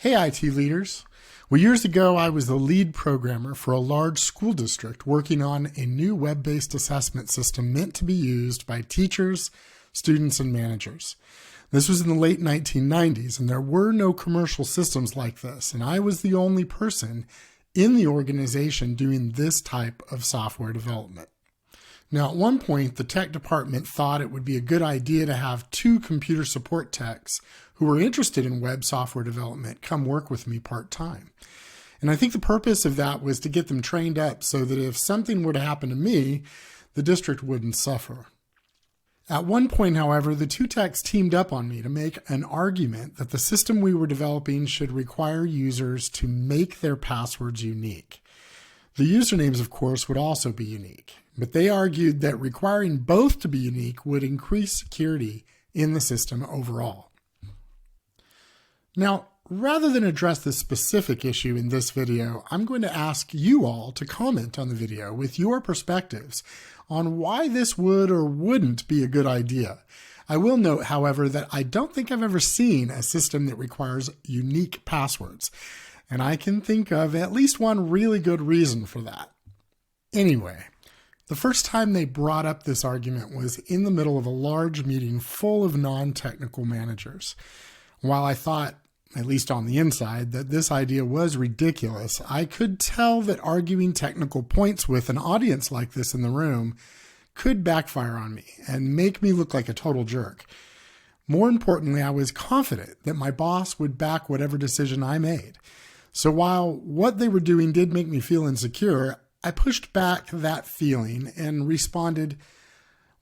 Hey, IT leaders. Well, years ago, I was the lead programmer for a large school district working on a new web-based assessment system meant to be used by teachers, students, and managers. This was in the late 1990s, and there were no commercial systems like this, and I was the only person in the organization doing this type of software development. Now, at one point, the tech department thought it would be a good idea to have 2 computer support techs who were interested in web software development come work with me part-time. And I think the purpose of that was to get them trained up so that if something were to happen to me, the district wouldn't suffer. At one point, however, the 2 techs teamed up on me to make an argument that the system we were developing should require users to make their passwords unique. The usernames, of course, would also be unique, but they argued that requiring both to be unique would increase security in the system overall. Now, rather than address this specific issue in this video, I'm going to ask you all to comment on the video with your perspectives on why this would or wouldn't be a good idea. I will note, however, that I don't think I've ever seen a system that requires unique passwords, and I can think of at least one really good reason for that. Anyway, the first time they brought up this argument was in the middle of a large meeting full of non-technical managers. While I thought, at least on the inside, that this idea was ridiculous, I could tell that arguing technical points with an audience like this in the room could backfire on me and make me look like a total jerk. More importantly, I was confident that my boss would back whatever decision I made. So while what they were doing did make me feel insecure, I pushed back that feeling and responded,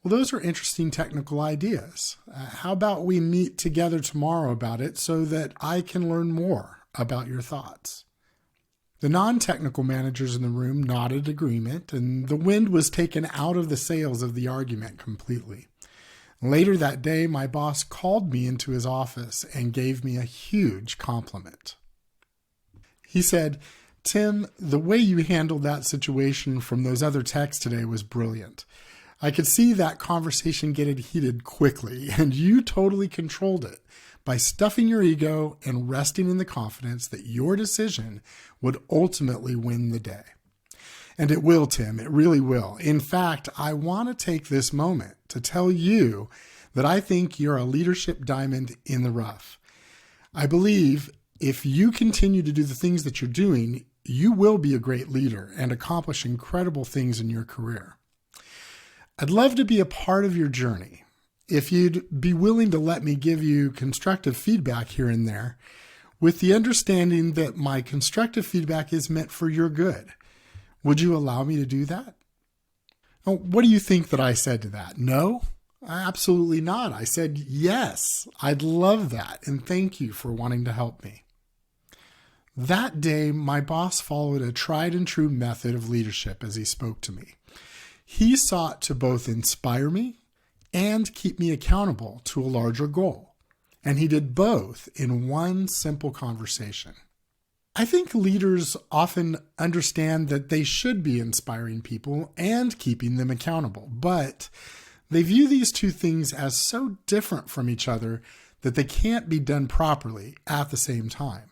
well, those are interesting technical ideas. How about we meet together tomorrow about it so that I can learn more about your thoughts? The non-technical managers in the room nodded agreement, and the wind was taken out of the sails of the argument completely. Later that day, my boss called me into his office and gave me a huge compliment. He said, "Tim, the way you handled that situation from those other techs today was brilliant. I could see that conversation getting heated quickly, and you totally controlled it by stuffing your ego and resting in the confidence that your decision would ultimately win the day." And it will, Tim, it really will. In fact, I want to take this moment to tell you that I think you're a leadership diamond in the rough. I believe if you continue to do the things that you're doing, you will be a great leader and accomplish incredible things in your career. I'd love to be a part of your journey. If you'd be willing to let me give you constructive feedback here and there, with the understanding that my constructive feedback is meant for your good. Would you allow me to do that? Now, what do you think that I said to that? No? Absolutely not. I said, yes, I'd love that, and thank you for wanting to help me. That day, my boss followed a tried and true method of leadership as he spoke to me. He sought to both inspire me and keep me accountable to a larger goal. And he did both in one simple conversation. I think leaders often understand that they should be inspiring people and keeping them accountable, but they view these 2 things as so different from each other that they can't be done properly at the same time.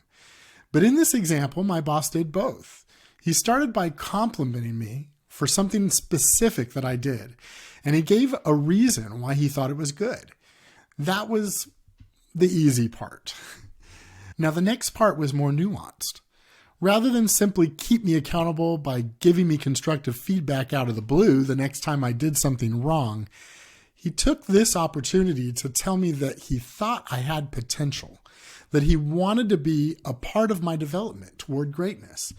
But in this example, my boss did both. He started by complimenting me for something specific that I did, and he gave a reason why he thought it was good. That was the easy part. Now, the next part was more nuanced. Rather than simply keep me accountable by giving me constructive feedback out of the blue the next time I did something wrong, he took this opportunity to tell me that he thought I had potential, that he wanted to be a part of my development toward greatness,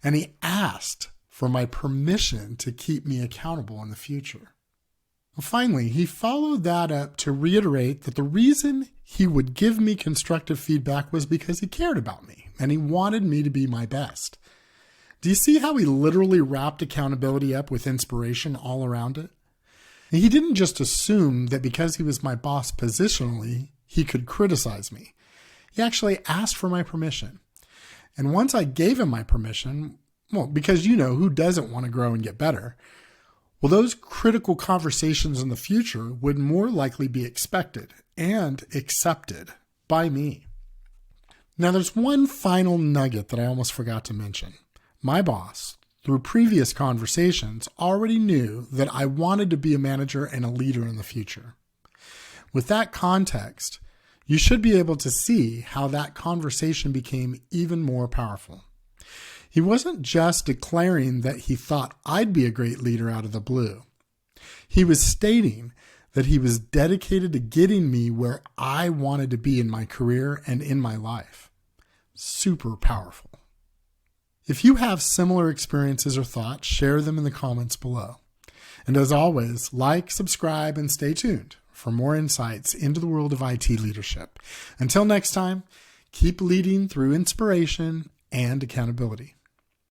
and he asked for my permission to keep me accountable in the future. Finally, he followed that up to reiterate that the reason he would give me constructive feedback was because he cared about me and he wanted me to be my best. Do you see how he literally wrapped accountability up with inspiration all around it? He didn't just assume that because he was my boss positionally, he could criticize me. He actually asked for my permission. And once I gave him my permission, well, because who doesn't want to grow and get better? Well, those critical conversations in the future would more likely be expected and accepted by me. Now, there's one final nugget that I almost forgot to mention. My boss, through previous conversations, already knew that I wanted to be a manager and a leader in the future. With that context, you should be able to see how that conversation became even more powerful. He wasn't just declaring that he thought I'd be a great leader out of the blue. He was stating that he was dedicated to getting me where I wanted to be in my career and in my life. Super powerful. If you have similar experiences or thoughts, share them in the comments below. And as always, like, subscribe, and stay tuned for more insights into the world of IT leadership. Until next time, keep leading through inspiration and accountability.